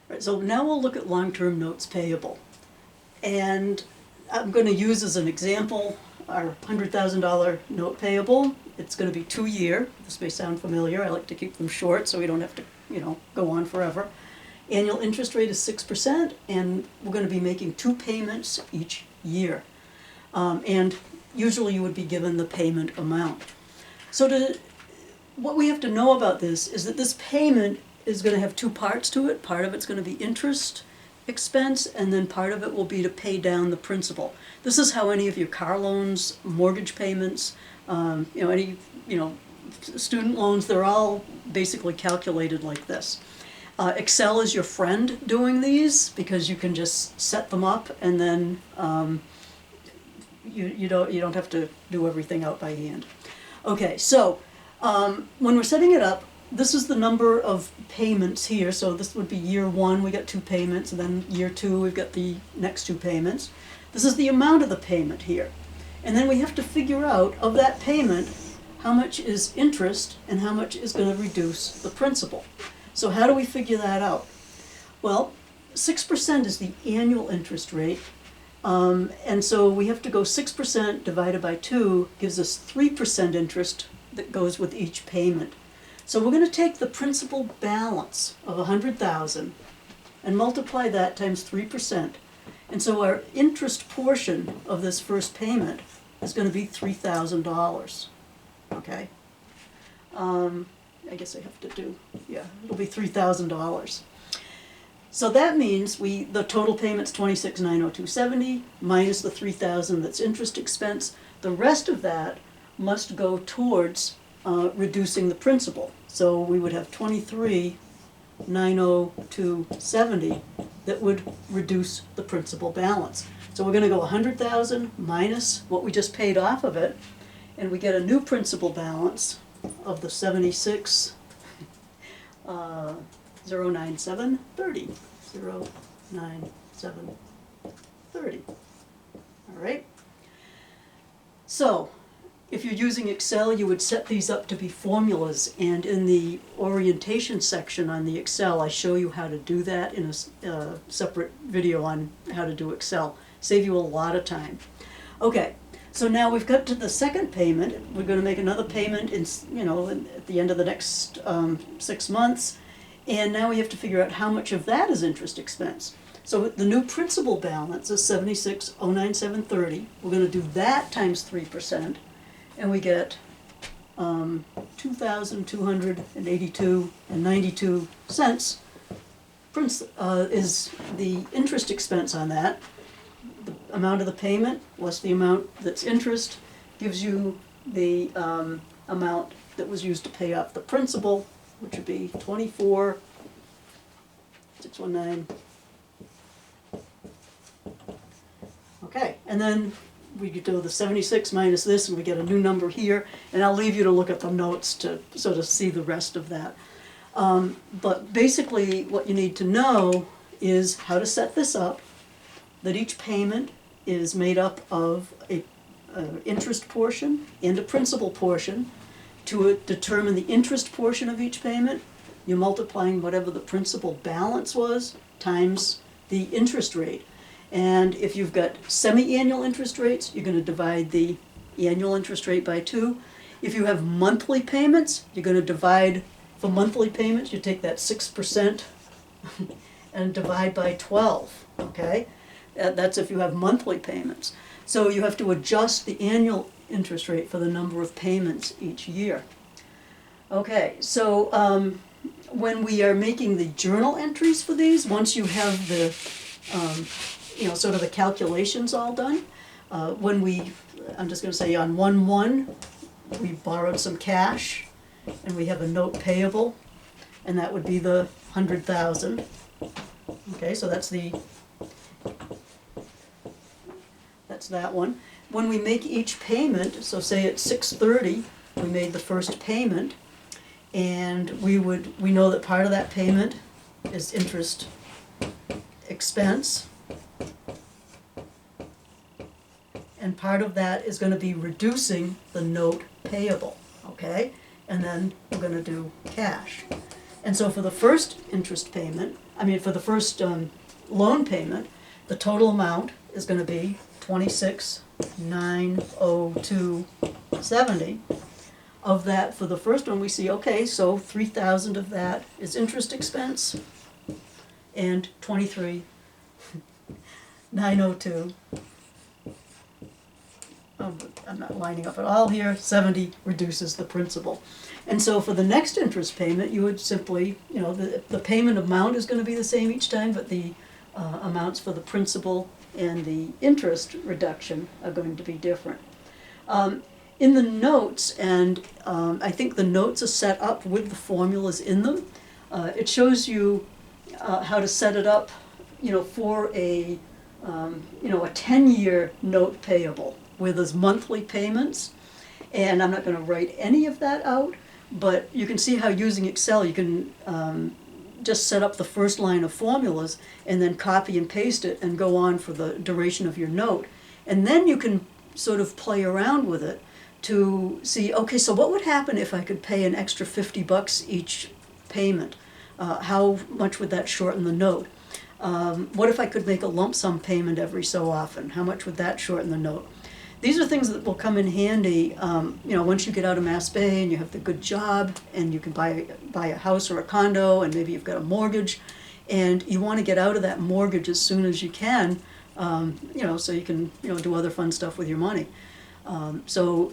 Right, so now we'll look at long-term notes payable. And I'm going to use as an example our $100,000 note payable. It's going to be 2-year. This may sound familiar. I like to keep them short so we don't have to, go on forever. Annual interest rate is 6%, and we're going to be making 2 payments each year. And usually you would be given the payment amount. So what we have to know about this is that this payment is going to have 2 parts to it. Part of it's going to be interest expense, and then part of it will be to pay down the principal. This is how any of your car loans, mortgage payments, any student loans, they're all basically calculated like this. Excel is your friend doing these because you can just set them up, and then you don't have to do everything out by hand. Okay, so when we're setting it up, this is the number of payments here. So this would be year 1, we got 2 payments, and then year 2, we've got the next 2 payments. This is the amount of the payment here. And then we have to figure out, of that payment, how much is interest and how much is going to reduce the principal. So how do we figure that out? Well, 6% is the annual interest rate. And so we have to go 6% divided by 2 gives us 3% interest that goes with each payment. So we're going to take the principal balance of $100,000 and multiply that times 3%. And so our interest portion of this first payment is going to be $3,000. Okay? I guess I have to do, it'll be $3,000. So that means the total payment's $26,902.70 minus the $3,000 that's interest expense. The rest of that must go towards reducing the principal. So we would have $23,902.70 that would reduce the principal balance. So we're going to go $100,000 minus what we just paid off of it, and we get a new principal balance of the $76,097.30. 09730. All right. So if you're using Excel, you would set these up to be formulas, and in the orientation section on the Excel, I show you how to do that in a separate video on how to do Excel. Save you a lot of time. Okay, so now we've got to the second payment. We're going to make another payment at the end of the next 6 months, and now we have to figure out how much of that is interest expense. So the new principal balance is $76,097.30. We're going to do that times 3%. And we get $2,282.92 is the interest expense on that. The amount of the payment less the amount that's interest gives you the amount that was used to pay off the principal, which would be $24,619. Okay, and then we do the 76 minus this, and we get a new number here, and I'll leave you to look at the notes to sort of see the rest of that. But basically what you need to know is how to set this up, that each payment is made up of an interest portion and a principal portion. To determine the interest portion of each payment, you're multiplying whatever the principal balance was times the interest rate. And if you've got semi-annual interest rates, you're going to divide the annual interest rate by 2. If you have monthly payments, you're going to divide, for monthly payments, you take that 6% and divide by 12, okay? That's if you have monthly payments. So you have to adjust the annual interest rate for the number of payments each year. Okay, so when we are making the journal entries for these, once you have the sort of the calculations all done. I'm just going to say on 1/1, we borrowed some cash, and we have a note payable, and that would be the $100,000. Okay, so that's that one. When we make each payment, so say at 6/30, we made the first payment, and we know that part of that payment is interest expense. And part of that is going to be reducing the note payable, okay? And then we're going to do cash. And so for the first interest payment, for the first loan payment, the total amount is gonna be 26,902.70. Of that, for the first one, we see, okay, so 3,000 of that is interest expense, and 23,902. Oh, but I'm not lining up at all here, 70 reduces the principal. And so for the next interest payment, you would simply, the payment amount is gonna be the same each time, but the amounts for the principal and the interest reduction are going to be different. In the notes, and I think the notes are set up with the formulas in them, it shows you how to set it up, for a 10-year note payable, where there's monthly payments. And I'm not gonna write any of that out, but you can see how using Excel, you can just set up the first line of formulas and then copy and paste it and go on for the duration of your note. And then you can sort of play around with it to see, okay, so what would happen if I could pay an extra $50 each payment? How much would that shorten the note? What if I could make a lump sum payment every so often? How much would that shorten the note? These are things that will come in handy, once you get out of Mass Bay and you have the good job and you can buy a house or a condo and maybe you've got a mortgage and you want to get out of that mortgage as soon as you can, so you can, do other fun stuff with your money. So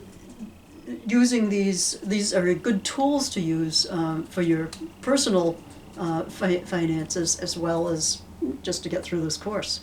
using these are good tools to use for your personal finances as well as just to get through this course.